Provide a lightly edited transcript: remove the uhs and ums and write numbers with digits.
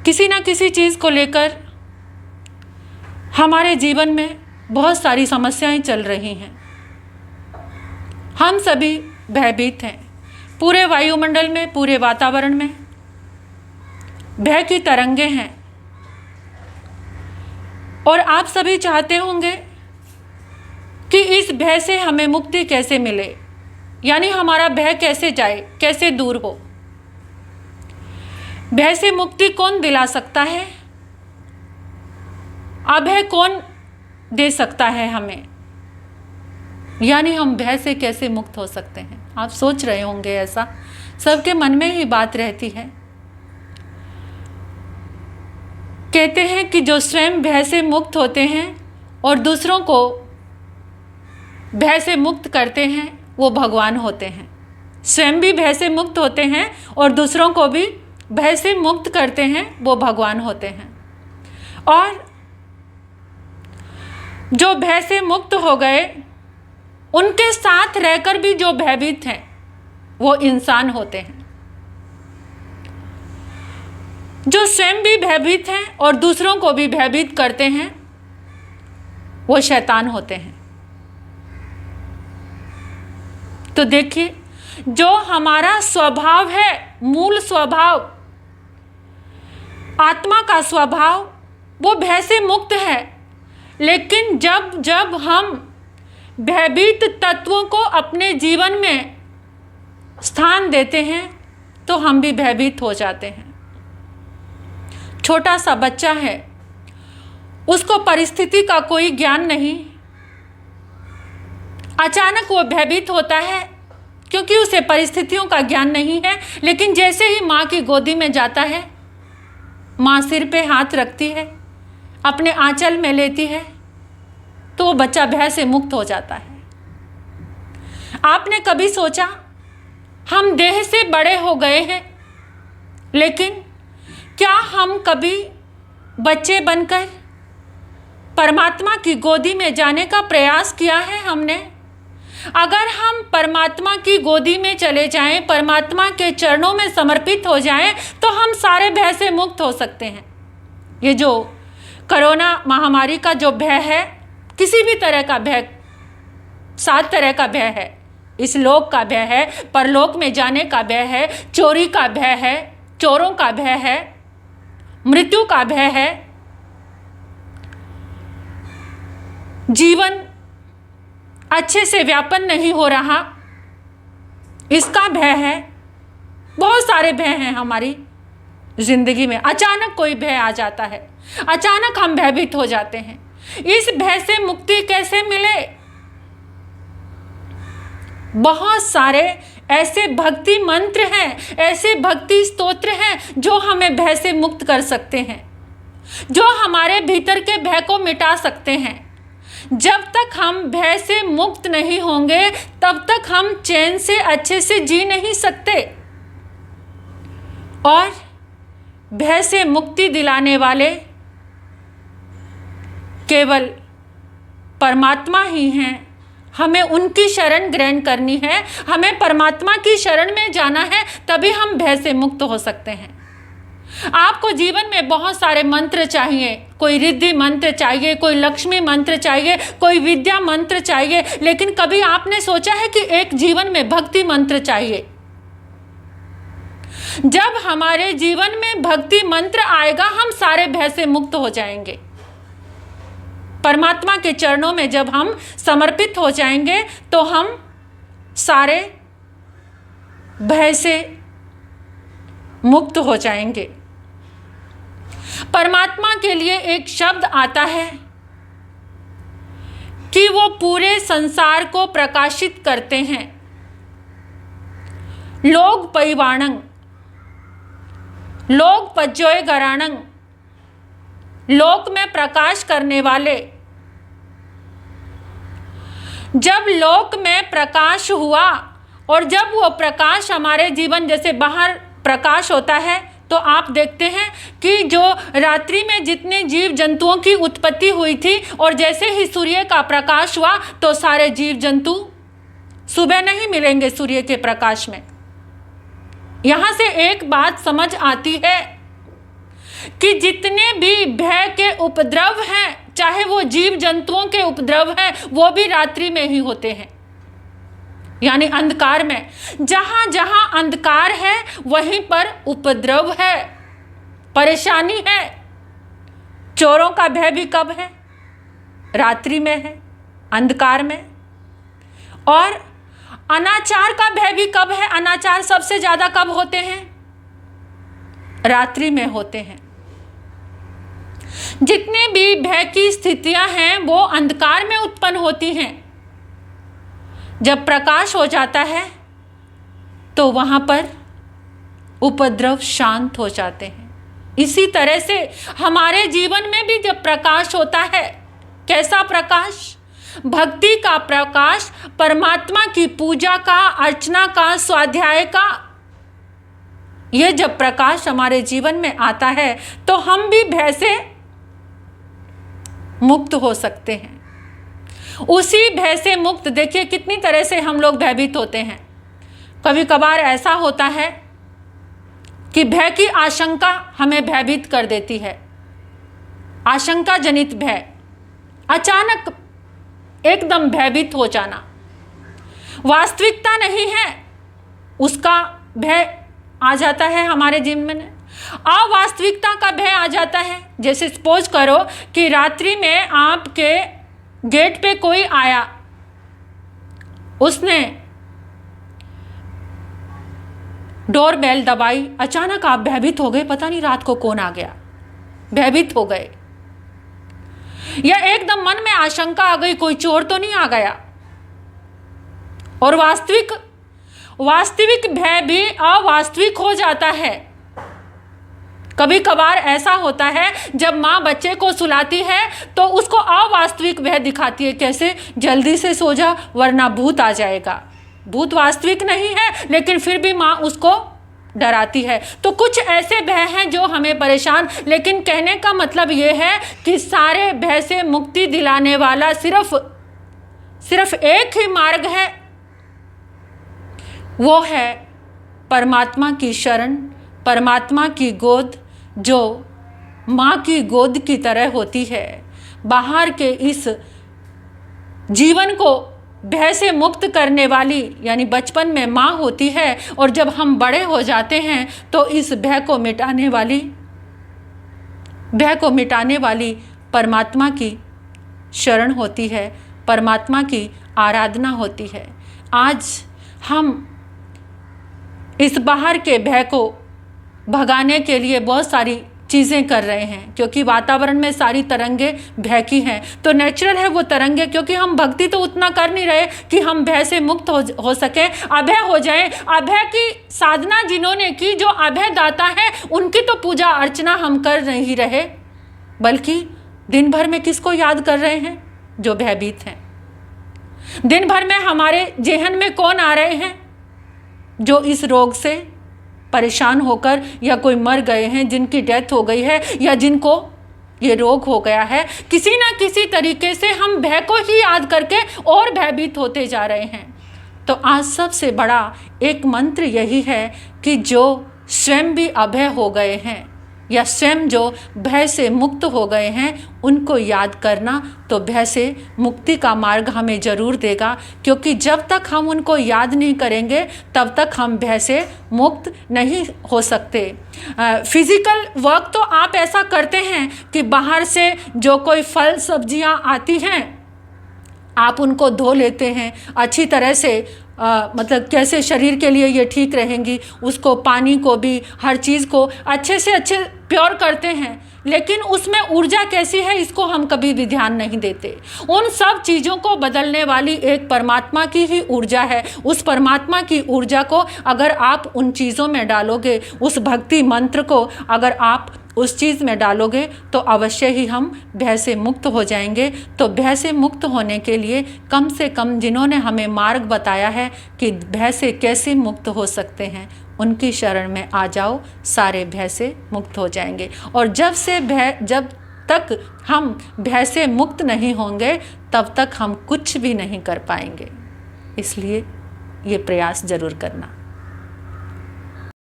किसी ना किसी चीज़ को लेकर हमारे जीवन में बहुत सारी समस्याएं चल रही हैं। हम सभी भयभीत हैं। पूरे वायुमंडल में, पूरे वातावरण में भय की तरंगें हैं। और आप सभी चाहते होंगे कि इस भय से हमें मुक्ति कैसे मिले, यानी हमारा भय कैसे जाए, कैसे दूर हो। भय से मुक्ति कौन दिला सकता है? अभय कौन दे सकता है हमें, यानी हम भय से कैसे मुक्त हो सकते हैं? आप सोच रहे होंगे, ऐसा सबके मन में ही बात रहती है। कहते हैं कि जो स्वयं भय से मुक्त होते हैं और दूसरों को भय से मुक्त करते हैं, वो भगवान होते हैं। स्वयं भी भय से मुक्त होते हैं और दूसरों को भी भय से मुक्त करते हैं, वो भगवान होते हैं। और जो भय से मुक्त हो गए, उनके साथ रहकर भी जो भयभीत हैं, वो इंसान होते हैं। जो स्वयं भी भयभीत हैं और दूसरों को भी भयभीत करते हैं, वो शैतान होते हैं। तो देखिए, जो हमारा स्वभाव है, मूल स्वभाव, आत्मा का स्वभाव, वो भय से मुक्त है। लेकिन जब जब हम भयभीत तत्वों को अपने जीवन में स्थान देते हैं, तो हम भी भयभीत हो जाते हैं। छोटा सा बच्चा है, उसको परिस्थिति का कोई ज्ञान नहीं, अचानक वो भयभीत होता है क्योंकि उसे परिस्थितियों का ज्ञान नहीं है। लेकिन जैसे ही माँ की गोदी में जाता है, माँ सिर पे हाथ रखती है, अपने आंचल में लेती है, तो वो बच्चा भय से मुक्त हो जाता है। आपने कभी सोचा, हम देह से बड़े हो गए हैं, लेकिन क्या हम कभी बच्चे बनकर परमात्मा की गोदी में जाने का प्रयास किया है हमने? अगर हम परमात्मा की गोदी में चले जाएं, परमात्मा के चरणों में समर्पित हो जाएं, तो हम सारे भय से मुक्त हो सकते हैं। ये जो कोरोना महामारी का जो भय है, किसी भी तरह का भय, 7 तरह का भय है। इस लोक का भय है, परलोक में जाने का भय है, चोरी का भय है, चोरों का भय है, मृत्यु का भय है, जीवन अच्छे से व्यापन नहीं हो रहा, इसका भय है। बहुत सारे भय हैं हमारी जिंदगी में। अचानक कोई भय आ जाता है, अचानक हम भयभीत हो जाते हैं। इस भय से मुक्ति कैसे मिले? बहुत सारे ऐसे भक्ति मंत्र हैं, ऐसे भक्ति स्तोत्र हैं जो हमें भय से मुक्त कर सकते हैं, जो हमारे भीतर के भय को मिटा सकते हैं। जब तक हम भय से मुक्त नहीं होंगे, तब तक हम चैन से अच्छे से जी नहीं सकते। और भय से मुक्ति दिलाने वाले केवल परमात्मा ही हैं। हमें उनकी शरण ग्रहण करनी है, हमें परमात्मा की शरण में जाना है, तभी हम भय से मुक्त हो सकते हैं। आपको जीवन में बहुत सारे मंत्र चाहिए, कोई रिद्धि मंत्र चाहिए, कोई लक्ष्मी मंत्र चाहिए, कोई विद्या मंत्र चाहिए, लेकिन कभी आपने सोचा है कि एक जीवन में भक्ति मंत्र चाहिए? जब हमारे जीवन में भक्ति मंत्र आएगा, हम सारे भय से मुक्त हो जाएंगे। परमात्मा के चरणों में जब हम समर्पित हो जाएंगे, तो हम सारे भय से मुक्त हो जाएंगे। परमात्मा के लिए एक शब्द आता है कि वो पूरे संसार को प्रकाशित करते हैं। लोक परिवाणं, लोक पज्योय गराणं, लोक में प्रकाश करने वाले। जब लोक में प्रकाश हुआ और जब वो प्रकाश हमारे जीवन जैसे बाहर प्रकाश होता है, तो आप देखते हैं कि जो रात्रि में जितने जीव जंतुओं की उत्पत्ति हुई थी, और जैसे ही सूर्य का प्रकाश हुआ, तो सारे जीव जंतु सुबह नहीं मिलेंगे सूर्य के प्रकाश में। यहाँ से एक बात समझ आती है कि जितने भी भय के उपद्रव हैं, चाहे वो जीव जंतुओं के उपद्रव हैं, वो भी रात्रि में ही होते हैं, यानी अंधकार में। जहां जहां अंधकार है वहीं पर उपद्रव है, परेशानी है। चोरों का भय भी कब है? रात्रि में है, अंधकार में। और अनाचार का भय भी कब है? अनाचार सबसे ज्यादा कब होते हैं? रात्रि में होते हैं। जितने भी भय की स्थितियां हैं वो अंधकार में उत्पन्न होती हैं। जब प्रकाश हो जाता है तो वहां पर उपद्रव शांत हो जाते हैं। इसी तरह से हमारे जीवन में भी जब प्रकाश होता है, कैसा प्रकाश? भक्ति का प्रकाश, परमात्मा की पूजा का, अर्चना का, स्वाध्याय का। यह जब प्रकाश हमारे जीवन में आता है तो हम भी भय से मुक्त हो सकते हैं। उसी भय से मुक्त, देखिए कितनी तरह से हम लोग भयभीत होते हैं। कभी कभार ऐसा होता है कि भय की आशंका हमें भयभीत कर देती है। आशंका जनित भय, अचानक एकदम भयभीत हो जाना, वास्तविकता नहीं है उसका भय आ जाता है हमारे जीवन में। अवास्तविकता का भय आ जाता है। जैसे सपोज करो कि रात्रि में आपके गेट पे कोई आया, उसने डोर बेल दबाई, अचानक आप भयभीत हो गए, पता नहीं रात को कौन आ गया, भयभीत हो गए। या एकदम मन में आशंका आ गई कोई चोर तो नहीं आ गया। और वास्तविक भय भी अवास्तविक हो जाता है। कभी कभार ऐसा होता है जब माँ बच्चे को सुलाती है तो उसको अवास्तविक भय दिखाती है, कैसे जल्दी से सो जा वरना भूत आ जाएगा। भूत वास्तविक नहीं है लेकिन फिर भी माँ उसको डराती है। तो कुछ ऐसे भय हैं जो हमें परेशान, लेकिन कहने का मतलब ये है कि सारे भय से मुक्ति दिलाने वाला सिर्फ एक ही मार्ग है, वो है परमात्मा की शरण, परमात्मा की गोद, जो माँ की गोद की तरह होती है। बाहर के इस जीवन को भय से मुक्त करने वाली, यानी बचपन में माँ होती है, और जब हम बड़े हो जाते हैं तो इस भय को मिटाने वाली परमात्मा की शरण होती है, परमात्मा की आराधना होती है। आज हम इस बाहर के भय को भगाने के लिए बहुत सारी चीज़ें कर रहे हैं, क्योंकि वातावरण में सारी तरंगे भय की हैं। तो नेचुरल है वो तरंगे, क्योंकि हम भक्ति तो उतना कर नहीं रहे कि हम भय से मुक्त हो सके, अभय हो जाएं। अभय की साधना जिन्होंने की, जो अभय दाता है, उनकी तो पूजा अर्चना हम कर नहीं रहे, बल्कि दिन भर में किसको याद कर रहे हैं? जो भयभीत हैं। दिन भर में हमारे जेहन में कौन आ रहे हैं? जो इस रोग से परेशान होकर, या कोई मर गए हैं, जिनकी डेथ हो गई है, या जिनको ये रोग हो गया है। किसी ना किसी तरीके से हम भय को ही याद करके और भयभीत होते जा रहे हैं। तो आज सबसे बड़ा एक मंत्र यही है कि जो स्वयं भी अभय हो गए हैं, या स्वयं जो भय से मुक्त हो गए हैं, उनको याद करना तो भय से मुक्ति का मार्ग हमें ज़रूर देगा। क्योंकि जब तक हम उनको याद नहीं करेंगे तब तक हम भय से मुक्त नहीं हो सकते। फिज़िकल वर्क तो आप ऐसा करते हैं कि बाहर से जो कोई फल सब्जियां आती हैं आप उनको धो लेते हैं अच्छी तरह से, मतलब कैसे शरीर के लिए ये ठीक रहेंगी, उसको पानी को भी, हर चीज़ को अच्छे से अच्छे प्योर करते हैं। लेकिन उसमें ऊर्जा कैसी है इसको हम कभी भी ध्यान नहीं देते। उन सब चीज़ों को बदलने वाली एक परमात्मा की ही ऊर्जा है। उस परमात्मा की ऊर्जा को अगर आप उन चीज़ों में डालोगे, उस भक्ति मंत्र को अगर आप उस चीज़ में डालोगे, तो अवश्य ही हम भय से मुक्त हो जाएंगे। तो भय से मुक्त होने के लिए कम से कम जिन्होंने हमें मार्ग बताया है कि भय से कैसे मुक्त हो सकते हैं, उनकी शरण में आ जाओ, सारे भय से मुक्त हो जाएंगे। और जब तक हम भय से मुक्त नहीं होंगे तब तक हम कुछ भी नहीं कर पाएंगे। इसलिए ये प्रयास ज़रूर करना।